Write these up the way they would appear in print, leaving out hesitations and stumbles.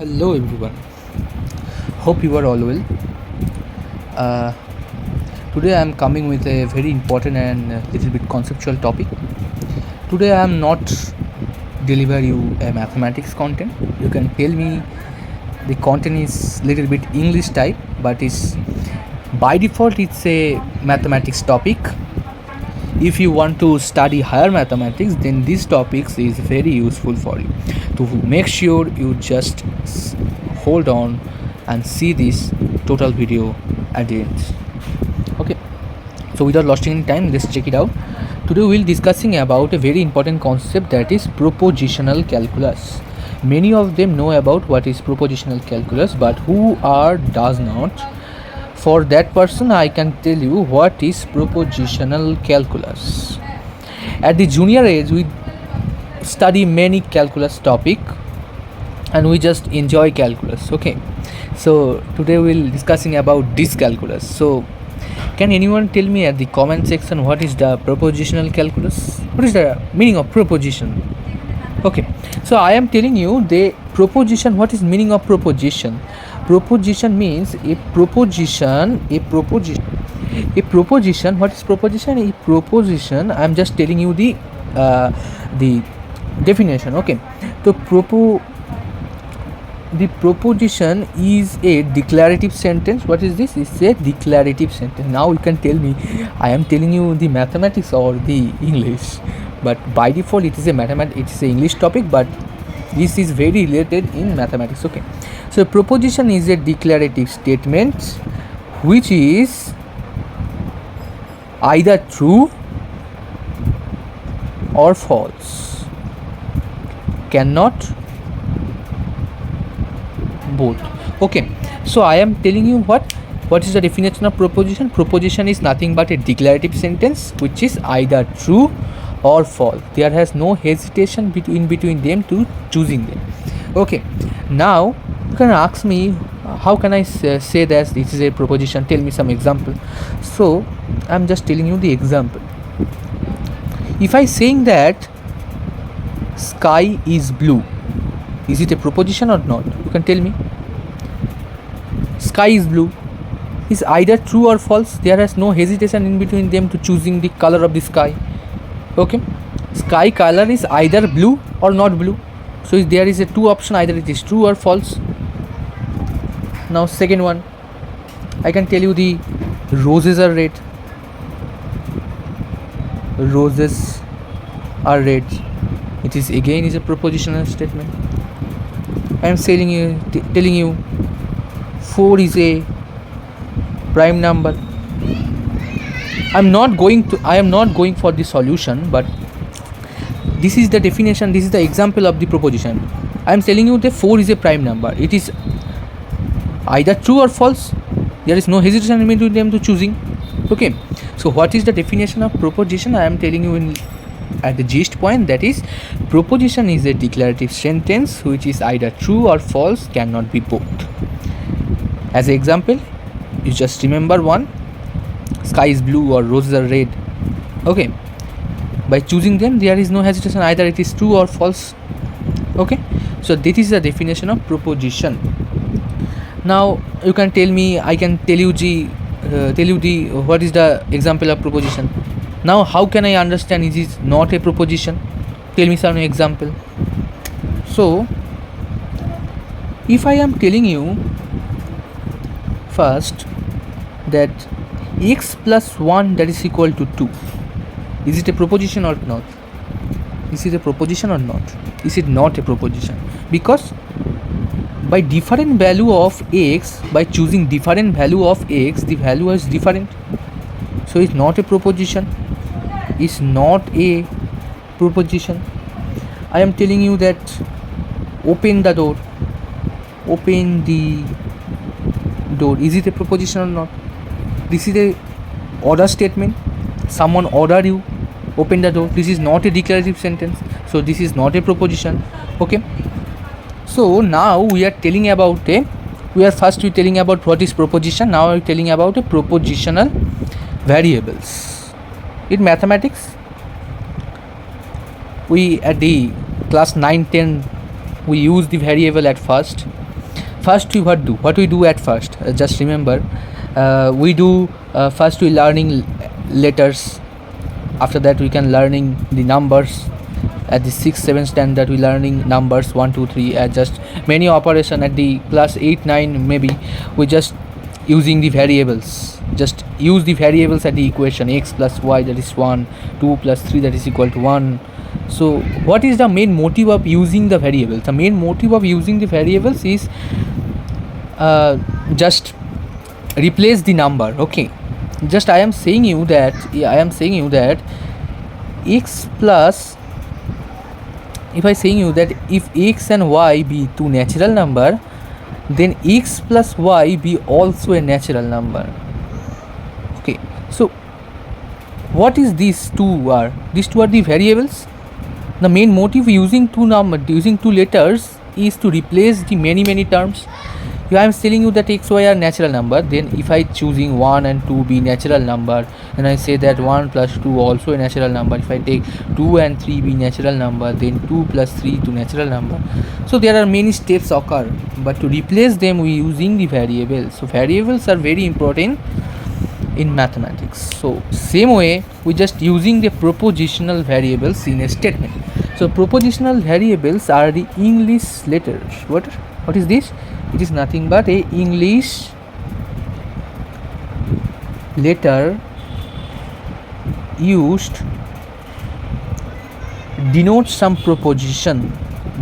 Hello everyone. Hope you are all well. Uh, Today I am coming with a very important and little bit conceptual topic. Today I am not deliver you a mathematics content. You can tell me the content is little bit English type, but is by default it's a mathematics topic. If you want to study higher mathematics, then this topics is very useful for you. To make sure you just hold on and see this total video at the end. Okay, so without losing any time, let's check it out. Today we'll discussing about a very important concept, that is propositional calculus. Many of them know about what is propositional calculus, but who are does not. For that person, I can tell you what is propositional calculus. At the junior age, we study many calculus topic and we just enjoy calculus. Okay, so today we'll discussing about this calculus. So can anyone tell me at the comment section what is the propositional calculus? What is the meaning of proposition? Okay, so I am telling you the proposition. What is meaning of proposition? Proposition means a proposition. What is proposition? A proposition. I am just telling you the definition. Okay, so the proposition is a declarative sentence. What is this? It's a declarative sentence. Now you can tell me I am telling you the mathematics or the English, but by default it is a mathematics, it is a English topic, but this is very related in mathematics. Okay, so proposition is a declarative statement which is either true or false, cannot both. Okay, so I am telling you what is the definition of proposition. Proposition is nothing but a declarative sentence which is either true or false. There has no hesitation between them to choosing them. Okay, now you can ask me how can I say that this is a proposition. Tell me some example. So I'm just telling you the example. If I saying that sky is blue, is it a proposition or not? You can tell me. Sky is blue is either true or false. There is no hesitation in between them to choosing the color of the sky. Okay, sky color is either blue or not blue. So there is a two option, either it is true or false. Now second one, I can tell you the roses are red. Roses are red. It is again is a propositional statement. I am telling you 4 is a prime number. I am not going for the solution, but this is the definition, this is the example of the proposition. I am telling you that 4 is a prime number. It is either true or false. There is no hesitation in between them to choosing. Okay, so what is the definition of proposition? I am telling you at the gist point, that is proposition is a declarative sentence which is either true or false, cannot be both. As an example, you just remember one, sky is blue or roses are red. Okay, by choosing them there is no hesitation, either it is true or false. Okay, so this is the definition of proposition. Now you can tell me, I can tell you the what is the example of proposition. Now how can I understand it is not a proposition? Tell me some example. So if I am telling you first that x plus 1 that is equal to 2, is it a proposition or not? Is it a proposition or not? Is it not a proposition? Because by different value of x, by choosing different value of x, the value is different. So it's not a proposition. It's not a proposition. I am telling you that open the door. Open the door. Is it a proposition or not? This is a order statement. Someone ordered you, open the door. This is not a declarative sentence. So this is not a proposition. Okay. So now we are telling about telling about what is proposition. Now we are telling about a propositional variables. In mathematics, we at the class 9-10 we use the variable at first. first we what we do at first, just remember, we do first we learning letters. After that we can learning the numbers. At the 6th 7th standard we learning numbers 1 2 3, at just many operation. At the class 8 9 maybe we just using the variables, just use the variables at the equation x plus y, that is 1, 2 plus 3, that is equal to 1. So what is the main motive of using the variables? The main motive of using the variables is just replace the number. Okay, just I am saying you that x plus, if I saying you that if x and y be two natural number, then x plus y be also a natural number. Okay, so what is these two are? These two are the variables. The main motive using two letters is to replace the many terms. If I am telling you that x, y are natural number, then if I choosing 1 and 2 be natural number, and I say that 1 plus 2 also a natural number. If I take 2 and 3 be natural number, then 2 plus 3 to natural number. So there are many steps occur, but to replace them we using the variables. So variables are very important in mathematics. So same way we just using the propositional variables in a statement. So propositional variables are the English letters. What is this? It is nothing but a English letter used denote some proposition.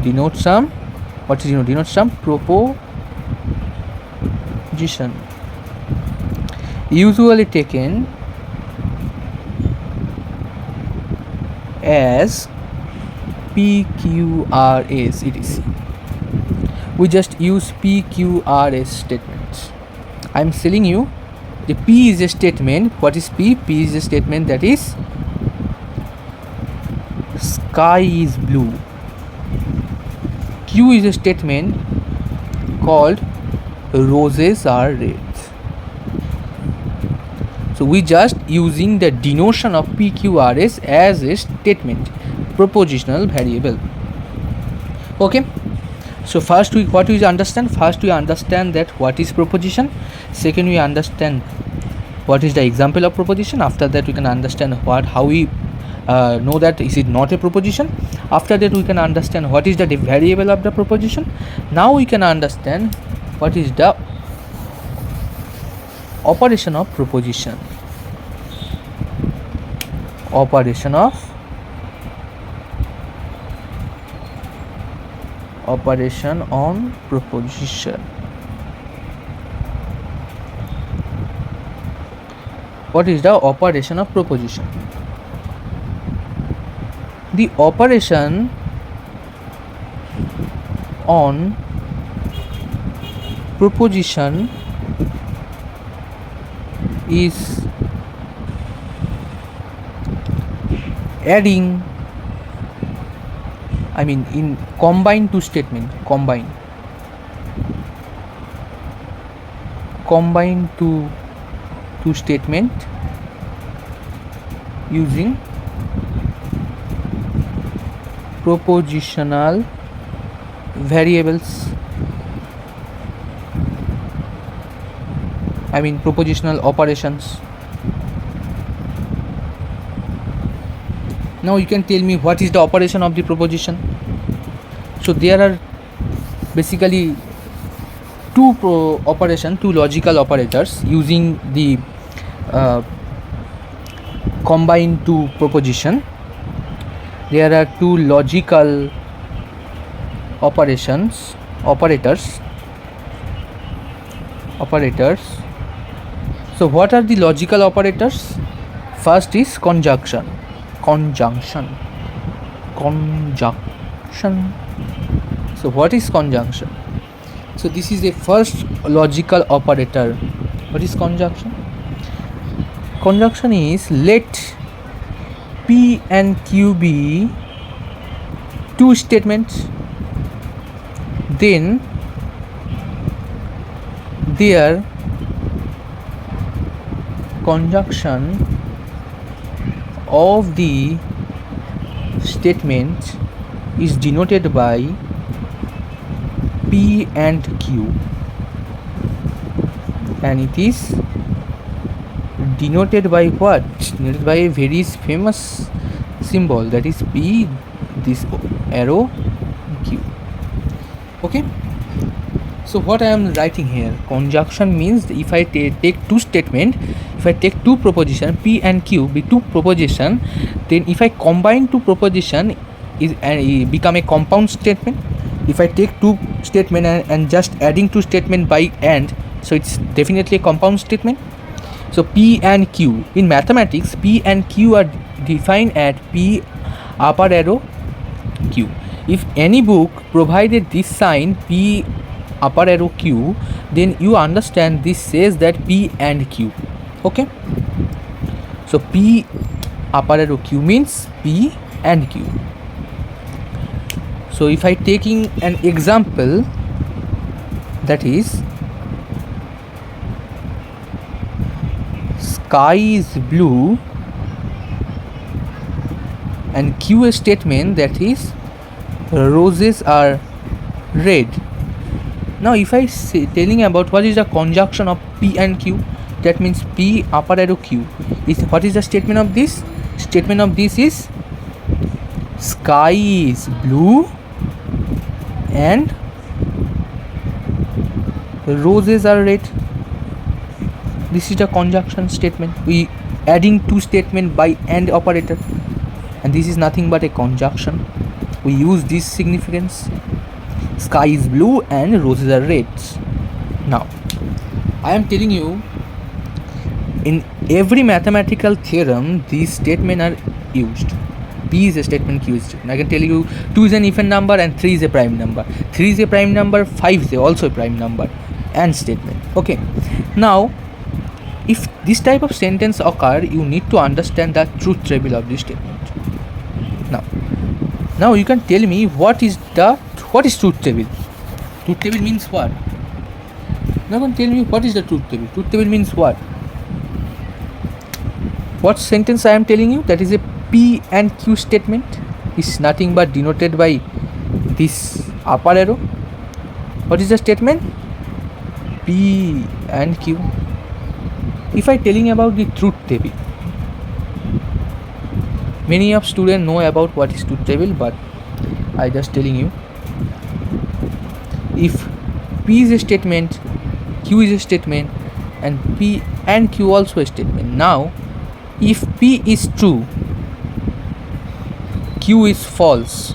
Denote some proposition, usually taken as PQRS etc. We just use PQRS statements. I am telling you the P is a statement. What is P? P is a statement that is sky is blue. Q is a statement called roses are red. So we just using the denotion of PQRS as a statement, propositional variable. Okay, so first we understand that what is proposition. Second, we understand what is the example of proposition. After that we can understand how we know that is it not a proposition. After that we can understand what is the variable of the proposition. Now we can understand what is the operation of proposition. Operation on proposition. What is the operation of proposition? The operation on proposition is adding, I mean in combine two statement, combine two statement using propositional variables, I mean propositional operations. Now you can tell me what is the operation of the proposition. So there are basically two logical operators using the combine two proposition. There are two logical operators. So what are the logical operators? First is conjunction. So what is conjunction? So this is the first logical operator. What is conjunction? Conjunction is let P and Q be two statements, then their conjunction of the statement is denoted by P and Q, and it is denoted by what? Denoted by a very famous symbol, that is P, this arrow, Q. Okay, so what I am writing here, conjunction means if I take two statement, if I take two proposition P and Q be two proposition, then if I combine two proposition is it become a compound statement. If I take two statement and just adding two statement by and, so it's definitely a compound statement. So P and Q, in mathematics P and Q are defined at P upper arrow Q. If any book provided this sign P upper arrow Q, then you understand this says that P and Q. Okay, so P upper arrow Q means P and Q. So if I taking an example, that is sky is blue, and Q statement, that is roses are red. Now if I say telling about what is the conjunction of P and Q, that means P upper arrow Q is, what is the statement of this? Statement of this is sky is blue and roses are red. This is the conjunction statement. We adding two statement by and operator, and this is nothing but a conjunction. We use this significance, sky is blue and roses are red. Now I am telling you, in every mathematical theorem these statements are used. P is a statement, Q is a statement. I can tell you 2 is an even number and 3 is a prime number, 3 is a prime number, 5 is also a prime number, and statement. Okay, now if this type of sentence occur, you need to understand the truth table of this statement. Now you can tell me what is truth table? Truth table means what? Now you can tell me what is the truth table? Truth table means what? What sentence I am telling you? That is a P and Q statement, is nothing but denoted by this upper arrow. What is the statement? P and Q. If I telling about the truth table, many of students know about what is truth table, but I just telling you, if P is a statement, Q is a statement, and P and Q also a statement. Now if P is true, Q is false,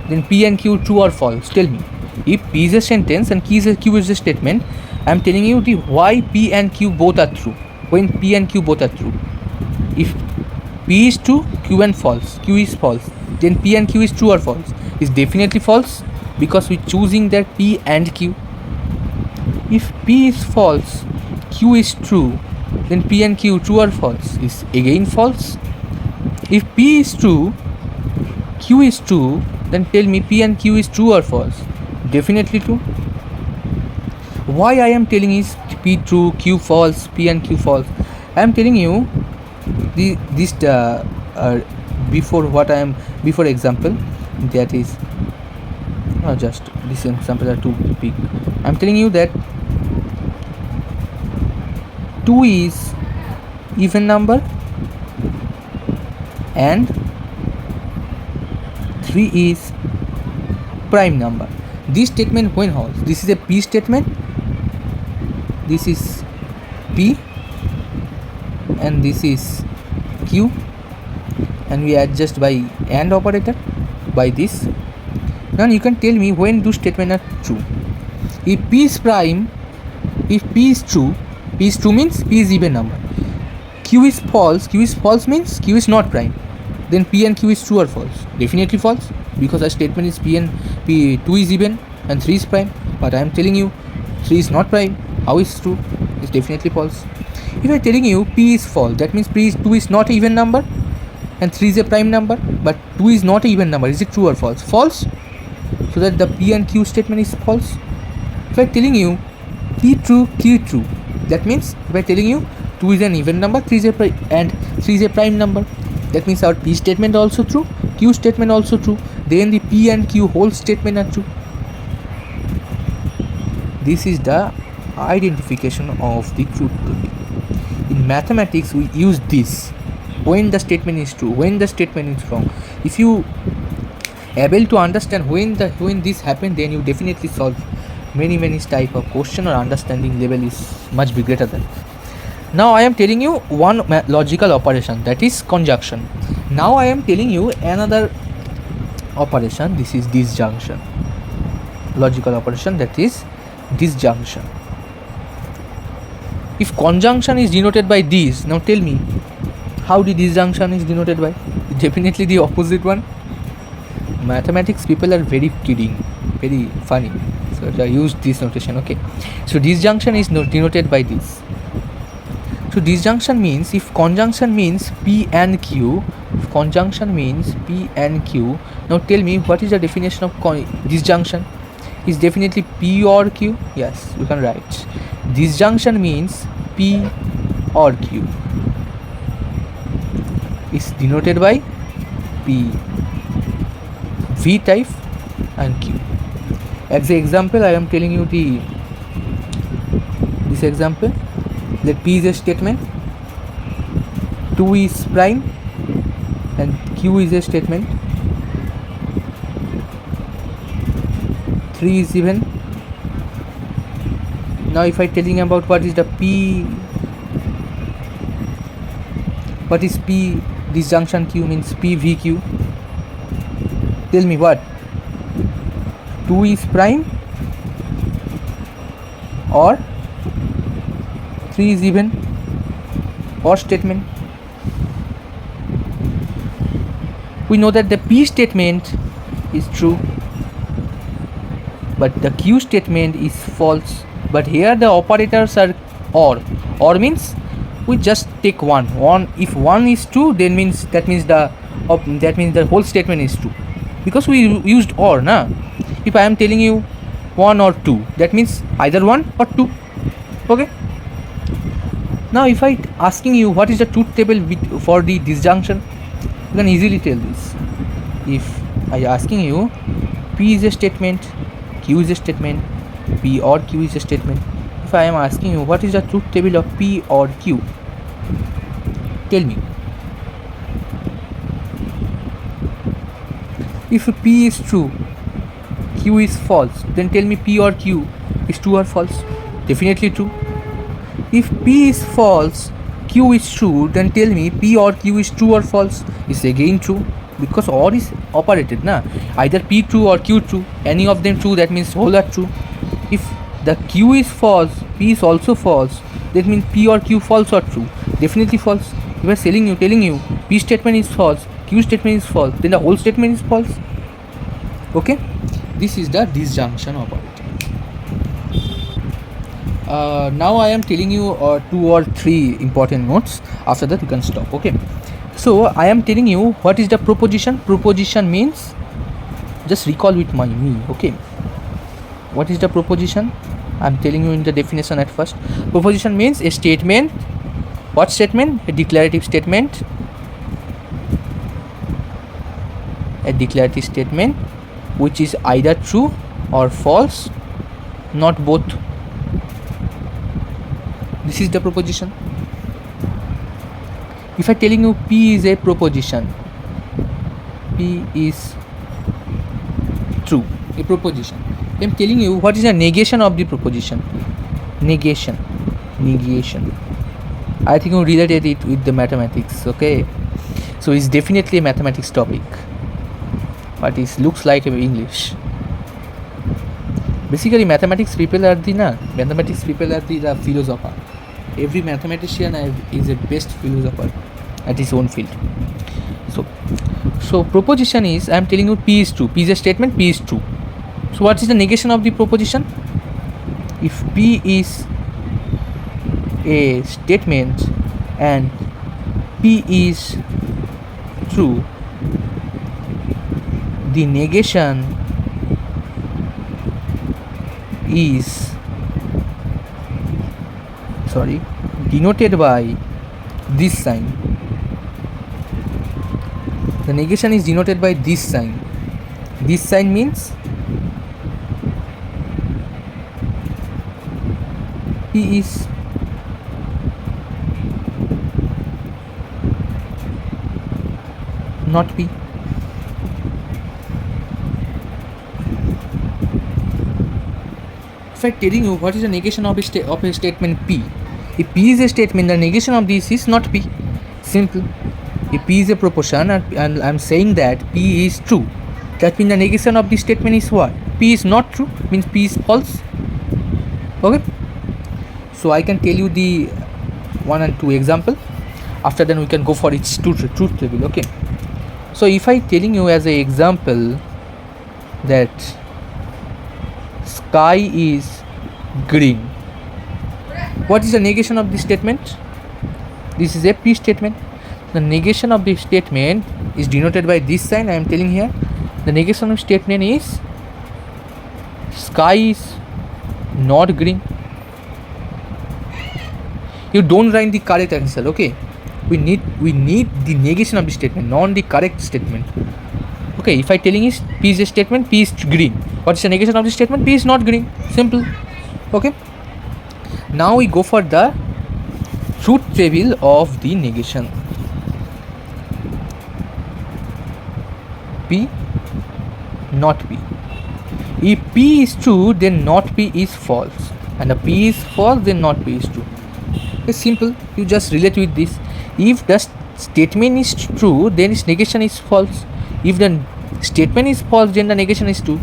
then P and Q true or false? Tell me. If P is a sentence and Q is a statement, I am telling you the why P and Q both are true. When P and Q both are true, if P is true, Q and false, Q is false, then P and Q is true or false? Is definitely false, because we choosing that P and Q. If P is false, Q is true, then P and Q true or false? Is again false. If P is true, Q is true, then tell me P and Q is true or false? Definitely true. Why I am telling is P true, Q false, P and Q false? I am telling you before example, that is just this example are too big. I am telling you that 2 is even number and 3 is prime number. This statement when holds? This is a P statement, this is P, and this is Q, and we adjust by AND operator by this. Now you can tell me when two statements are true. If P is prime, if P is true means P is even number. Q is false means Q is not prime. Then P and Q is true or false? Definitely false, because our statement is P and P, 2 is even and 3 is prime. But I am telling you 3 is not prime. How is true? It's definitely false. If I am telling you P is false, that means 2 is not an even number and 3 is a prime number, but 2 is not an even number. Is it true or false? False. So that the P and Q statement is false. If I am telling you P true, Q true, that means if I am telling you 2 is an even number, 3 is a and 3 is a prime number, that means our P statement also true, Q statement also true, then the P and Q whole statement are true. This is the identification of the truth table. In mathematics, we use this when the statement is true, when the statement is wrong. If you able to understand when this happened, then you definitely solve many type of question, or understanding level is much be greater than. Now I am telling you one logical operation, that is conjunction. Now I am telling you another operation, this is disjunction. Logical operation, that is disjunction. If conjunction is denoted by this, now tell me how the disjunction is denoted by? Definitely the opposite one. Mathematics people are very kidding, very funny, so I use this notation. Okay, so disjunction is denoted by this. So disjunction means, if conjunction means P and Q, if conjunction means P and Q, now tell me what is the definition of disjunction? Is definitely P or Q? Yes, you can write. Disjunction means P or Q is denoted by P, V type and Q. As the example, I am telling you this example. Let P is a statement, 2 is prime, and Q is a statement, 3 is even. Now if I telling about what is the P, what is P disjunction Q means, PVQ. Tell me what? 2 is prime or 3 is even, or statement. We know that the P statement is true, but the Q statement is false. But here the operators are or. Or means we just take one. If one is true, then that means the whole statement is true, because we used or, na. If I am telling you 1 or 2, that means either 1 or 2. Okay. Now if I asking you what is the truth table for the disjunction, you can easily tell this. If I asking you P is a statement, Q is a statement, P or Q is a statement. If I am asking you what is the truth table of P or Q, tell me. If P is true, Q is false, then tell me P or Q is true or false? Definitely true. If P is false, Q is true, then tell me P or Q is true or false? It's again true, because OR is operated, na. Either P true or Q true, any of them true, that means whole are true. If the Q is false, P is also false, that means P or Q false or true? Definitely false. If I telling you P statement is false, Q statement is false, then the whole statement is false. Okay, this is the disjunction operator. Now I am telling you 2 or 3 important notes. After that you can stop. Okay, so I am telling you what is the proposition. Proposition means, just recall with me. Okay, what is the proposition? I am telling you in the definition at first. Proposition means a statement. What statement? A declarative statement. A declarative statement which is either true or false, not both. This is the proposition. If I telling you P is a proposition, P is true, a proposition, I am telling you what is the negation of the proposition. Negation. I think you related it with the mathematics. Okay, so it's definitely a mathematics topic, but it looks like English. Basically mathematics people are the philosopher. Every mathematician is a best philosopher at his own field. So proposition is, I am telling you P is true. P is a statement, P is true. So what is the negation of the proposition? If P is a statement and P is true, the negation is denoted by this sign. The negation is denoted by this sign. This sign means P is not P. If I'm telling you what is the negation of a statement P, if P is a statement, the negation of this is not P. Simple. If P is a proportion and I'm saying that P is true, that means the negation of this statement is what? P is not true, means P is false. Okay. So I can tell you the 1 and 2 example. After then we can go for its truth table. Okay. So if I telling you as a example that sky is green, what is the negation of this statement? This is a P statement. The negation of the statement is denoted by this sign I am telling here. The negation of statement is sky is not green. You don't write the correct answer. Okay, we need the negation of the statement, not the correct statement. Okay, if I telling is P is a statement, P is green. What is the negation of the statement? P is not green. Simple. Okay. Now we go for the truth table of the negation. P, not P. If P is true, then not P is false, and if P is false, then not P is true. It's simple. You just relate with this. If the statement is true, then its negation is false. If the statement is false, then the negation is true.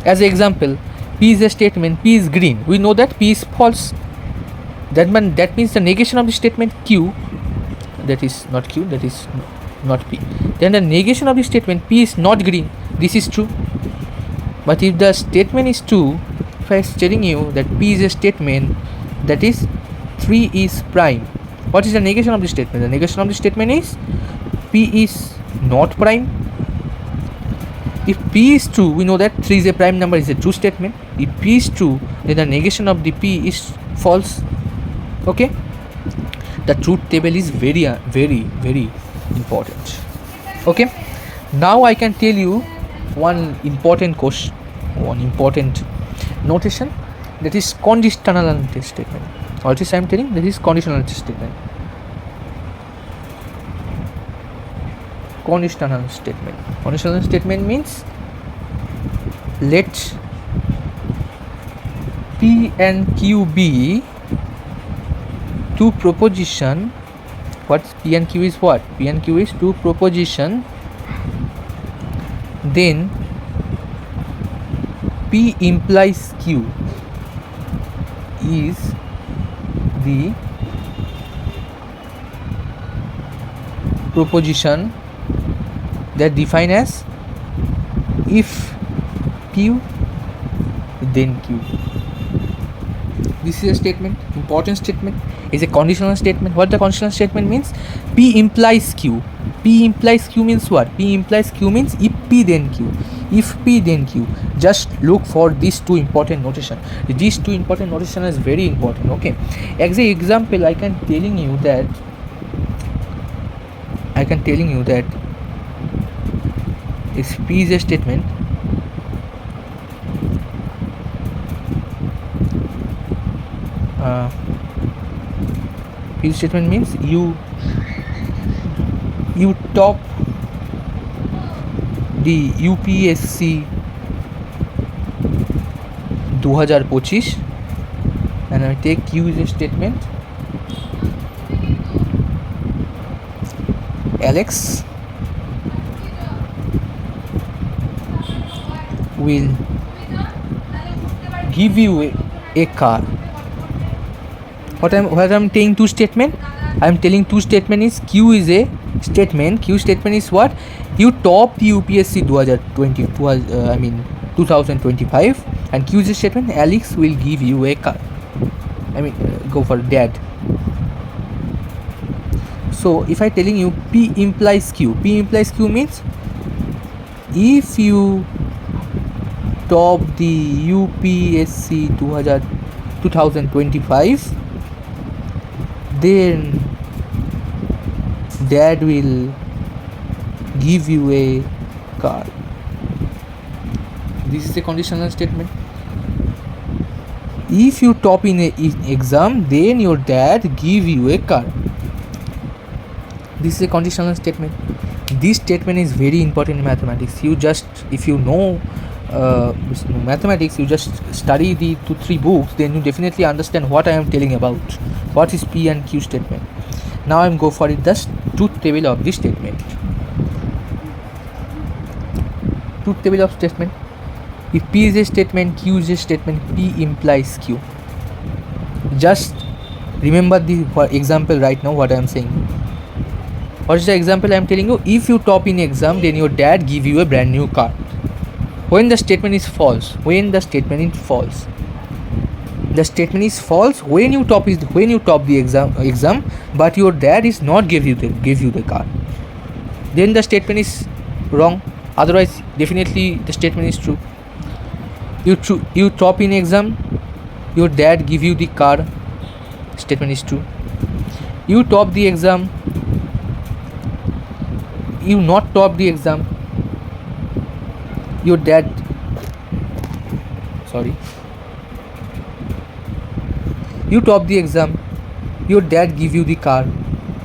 As an example, P is a statement, P is green. We know that P is false. That means the negation of the statement Q, that is not Q, that is not P. Then the negation of the statement P is not green. This is true. But if the statement is true, if I am telling you that P is a statement, that is 3 is prime. What is the negation of the statement? The negation of the statement is P is not prime. If P is true, we know that 3 is a prime number, is a true statement. If P is true, then the negation of the P is false. Okay, the truth table is very important. Okay, now I can tell you one important question, one important notation, that is conditional statement. What is I am telling? That is conditional statement. Conditional statement. Conditional statement means let P and Q be two proposition. What's P and Q is what? P and Q is two proposition. Then P implies Q is the proposition that define as if Q then Q. This is a statement, important statement, is a conditional statement. What the conditional statement means? P implies Q. P implies Q means what? P implies Q means if P then Q. If P then Q. Just look for these two important notation. These two important notation is very important. Okay. As an example, I can telling you that if P is a statement, P statement means you top the UPSC 2025 and I take Q as a statement. Alex will give you a car. What I'm telling two statement? I'm telling two statement is Q is a statement. Q statement is what? You top the UPSC 2025 and Q is a statement. Alex will give you a car. Go for dad. So if I telling you P implies Q, P implies Q means if you top the UPSC 2025, then dad will give you a car. This is a conditional statement. If you top in a exam, then your dad give you a car. This is a conditional statement. This statement is very important in mathematics. You just, if you know mathematics, you just study the 2-3 books, then you definitely understand what I am telling about. What is P and Q statement? Now I'm go for it. The truth table of this statement. Truth table of statement. If P is a statement, Q is a statement, P implies Q. Just remember the example right now. What I am saying. What is the example I am telling you? If you top in exam, then your dad give you a brand new car. When the statement is false, when the statement is false, the statement is false when you top the exam, but your dad is not give you the car, then the statement is wrong. Otherwise, definitely the statement is true. You top in exam, your dad give you the car, statement is true. You top the exam, you not top the exam, your dad you top the exam, your dad give you the car,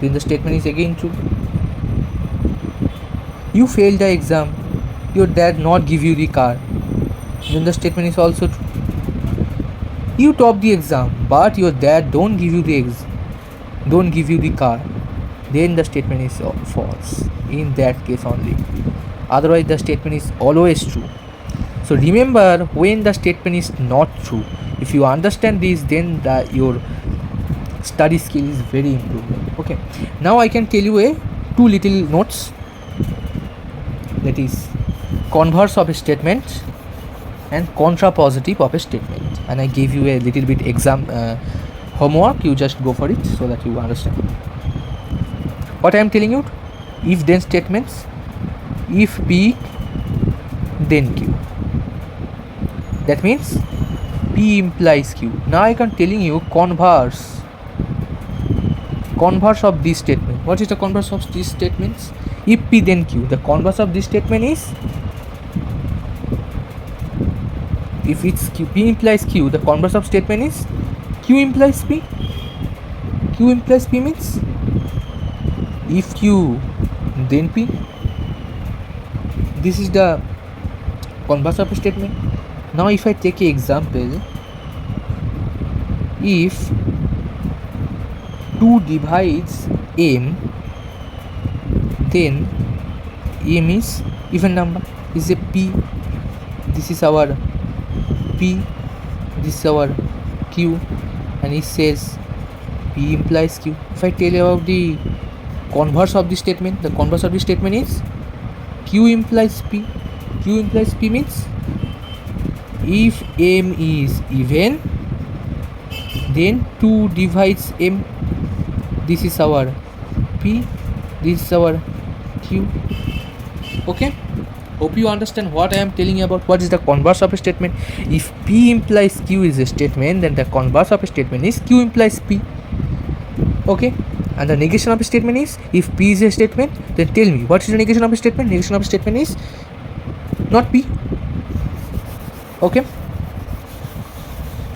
then the statement is again true. You fail the exam, your dad not give you the car, then the statement is also true. You top the exam, but your dad don't give you the car, then the statement is false. In that case only. Otherwise, the statement is always true. So remember, when the statement is not true, if you understand this, then your study skill is very improved. Okay. Now I can tell you two little notes. That is converse of a statement and contrapositive of a statement. And I gave you a little bit exam homework. You just go for it so that you understand. What I am telling you? If then statements. If P, then Q. That means P implies Q. Now I can telling you converse of this statement. What is the converse of these statements? If P, then Q. The converse of this statement is, if it's Q, P implies Q, the converse of statement is Q implies P. Q implies P means if Q, then P. This is the converse of a statement. Now if I take an example, if 2 divides m, then m is even number, is a P. This is our P, this is our Q, and it says P implies Q. If I tell you about the converse of this statement, the converse of this statement is Q implies P. Q implies P means if m is even, then 2 divides m. This is our P, this is our Q. Okay, hope you understand what I am telling you about. What is the converse of a statement? If P implies Q is a statement, then the converse of a statement is Q implies P. Okay, and the negation of a statement is, if P is a statement, then tell me what is the negation of a statement? Negation of a statement is not P. Okay,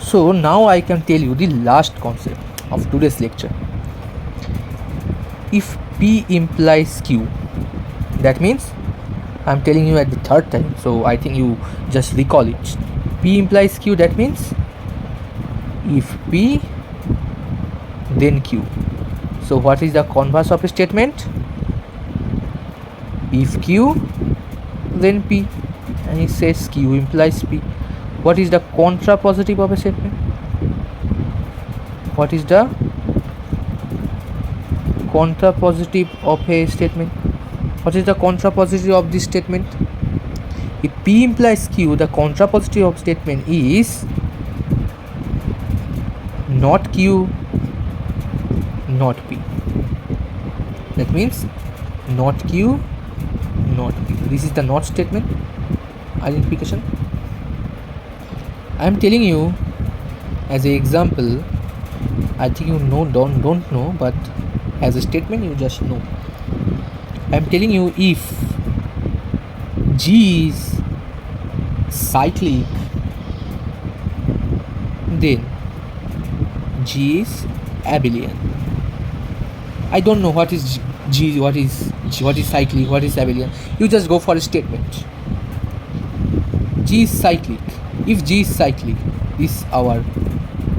so now I can tell you the last concept of today's lecture. If P implies Q, that means I'm telling you at the third time, so I think you just recall it. P implies Q, that means if P, then Q. So what is the converse of a statement? If Q, then P, and it says Q implies P. What is the contrapositive of a statement? What is the contrapositive of a statement? What is the contrapositive of this statement? If P implies Q, the contrapositive of statement is not Q, not P. That means not Q, not P. This is the not statement identification. I am telling you as an example. I think you know, don't know, but as a statement you just know. I am telling you, if G is cyclic, then G is abelian. I don't know what is G, what is cyclic, what is abelian. You just go for a statement. G is cyclic. If G is cyclic, this is our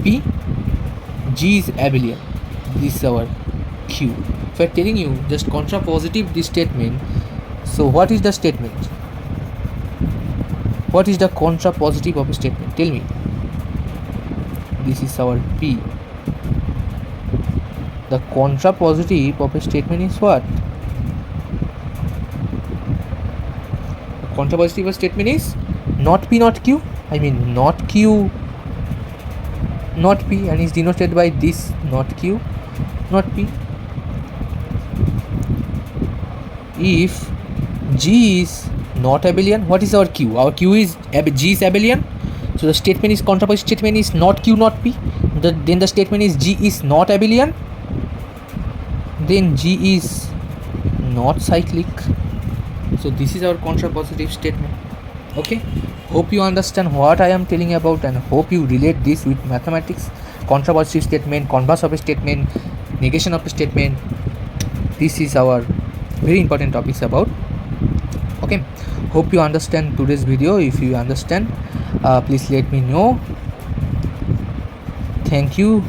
P. G is abelian. This is our Q. If I am telling you just contrapositive this statement, so what is the statement? What is the contrapositive of a statement? Tell me. This is our P. The contrapositive of a statement is what? The contrapositive of a statement is not P, not Q. I mean not Q, not P, and is denoted by this not Q, not P. If G is not abelian, what is our Q? Our Q is G is abelian. So the statement is contrapositive statement is not Q, not P. Then the statement is G is not abelian. Then G is not cyclic. So this is our contrapositive statement. Okay, hope you understand what I am telling about, and hope you relate this with mathematics. Contrapositive statement, converse of a statement, negation of a statement. This is our very important topics about. Okay, hope you understand today's video. If you understand, please let me know. Thank you.